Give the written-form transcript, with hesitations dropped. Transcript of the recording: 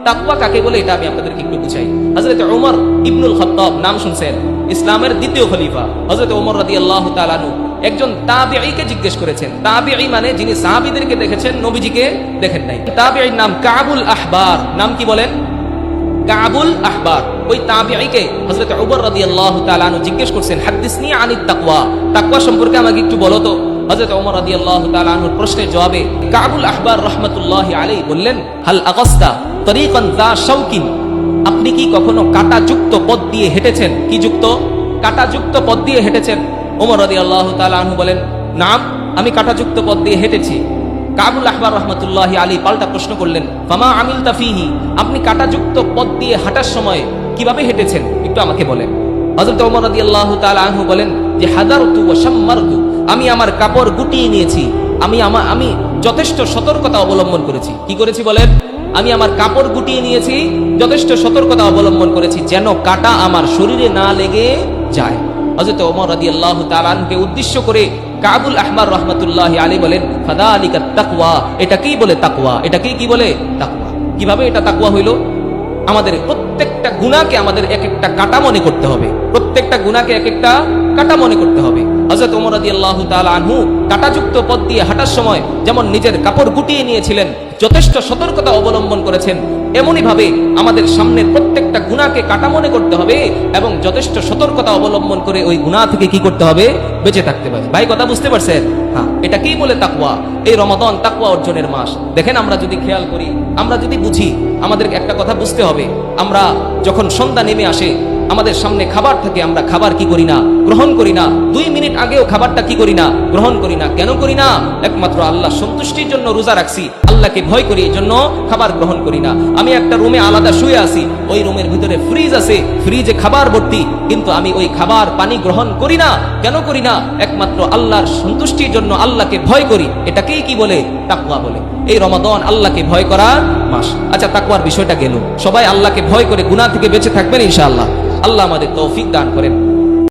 তাকওয়া কাকে বলে এটা আমি আপনাদেরকে একটু বুঝাই। হযরত ওমর ইবনুল খাত্তাব নাম শুনছেন, ইসলামের দ্বিতীয় খলিফা হযরত ওমর রাদিয়াল্লাহু তাআলা আনহু একজন তাবিঈকে জিজ্ঞেস করেছেন। তাবিঈ মানে যিনি সাহাবীদেরকে দেখেছেন, নবীজিকে দেখেন নাই। তাবিঈর নাম কাবুল আহবার। নাম কি বলেন? কাবুল আহবার। ওই তাবিঈকে হযরত ওমর রাদিয়াল্লাহু তাআলা আনহু জিজ্ঞেস করছেন, হাদিসনি আনিত তাকওয়া, তাকওয়া সম্পর্কে আমাকে একটু বলো তো। হযরত ওমর রাদিয়াল্লাহু তাআলা আনহুর প্রশ্নের জবাবে কাবুল আহবার রাহমাতুল্লাহি আলাইহি বললেন, হাল আগাস্তা তরিকান যা শাওকিন, আপনি কি কখনো কাঁটাযুক্ত পথ দিয়ে হেঁটেছেন? কি যুক্ত? কাঁটাযুক্ত পথ দিয়ে হেঁটেছেন? ওমর রাদিয়াল্লাহু তাআলা আনহু বলেন, নাম, আমি কাঁটাযুক্ত পথ দিয়ে হেঁটেছি। কাবুল আহবার রাহমাতুল্লাহি আলাইহি পাল্টা প্রশ্ন করলেন, ফামা আমিলতা ফিহি, আপনি কাঁটাযুক্ত পথ দিয়ে হাঁটার সময় কিভাবে হেঁটেছেন একটু আমাকে বলেন। হযরত ওমর রাদিয়াল্লাহু তাআলা আনহু বলেন যে হাদারতু ওয়া শাম্মারতু, আমি আমার কাপড় গুটিয়ে নিয়েছি, আমি যথেষ্ট সতর্কতা অবলম্বন করেছি। কি করেছি বলেন? আমি আমার কাপড় গুটিয়ে নিয়েছি, যথেষ্ট সতর্কতা অবলম্বন করেছি যেন কাঁটা আমার শরীরে না লেগে যায়। হযরত ওমর রাদিয়াল্লাহু তাআলা আনহুকে উদ্দেশ্য করে কাবুল আহবার রাহমাতুল্লাহি আলাইহি বলেন, ফাযালিকাত তাকওয়া, এটাকেই বলে তাকওয়া। এটাকেই কি বলে? তাকওয়া। কিভাবে এটা তাকওয়া হইল? আমাদের প্রত্যেকটা গুনাহকে আমাদের এক একটা কাঁটা মনে করতে হবে। প্রত্যেকটা গুনাহকে এক একটা কাঁটা মনে করতে হবে। হযরত ওমর রাদিয়াল্লাহু তাআলা আনহু কাঁটাযুক্ত পথ দিয়ে হাঁটার সময় যেমন নিজের কাপড় গুটিয়ে নিয়েছিলেন, যথেষ্ট সতর্কতা অবলম্বন করেছেন, এমনই ভাবে আমাদের সামনের প্রত্যেকটা গুনাহকে কাঁটা মনে করতে হবে এবং যথেষ্ট সতর্কতা অবলম্বন করে ওই গুনাহ থেকে কি করতে হবে? বেঁচে থাকতে হবে। ভাই কথা বুঝতে পারছেন? হ্যাঁ, এটা কি বলে তাকওয়া। এই রমাদান তাকওয়া অর্জনের মাস। দেখেন, আমরা যদি খেয়াল করি, আমরা যদি বুঝি, আমাদেরকে একটা কথা বুঝতে হবে, আমরা যখন সন্ধ্যা নেমে আসে আমাদের সামনে খাবার থাকে, আমরা খাবার কি করি না? গ্রহণ করি না। 2 মিনিট আগেও খাবারটা কি করি না? গ্রহণ করি না। কেন করি না? একমাত্র আল্লাহ সন্তুষ্টির জন্য রোজা রাখছি, আল্লাহকে ভয় করি, এই জন্য খাবার গ্রহণ করি না। আমি একটা রুমে আলাদা শুয়ে আছি, ওই রুমের ভিতরে ফ্রিজ আছে, ফ্রিজে খাবার ভর্তি, কিন্তু আমি ওই খাবার পানি গ্রহণ করি না। কেন করি না? একমাত্র আল্লাহর সন্তুষ্টির জন্য, আল্লাহকে ভয় করি। এটাকেই কি বলে? তাকওয়া বলে। এই রমাদান আল্লাহকে ভয় করার মাস। আচ্ছা, তাকওয়ার বিষয়টা গেল। সবাই আল্লাহকে ভয় করে গুনাহ থেকে বেঁচে থাকবেন ইনশাআল্লাহ। আল্লাহ আমাদের তৌফিক দান করেন।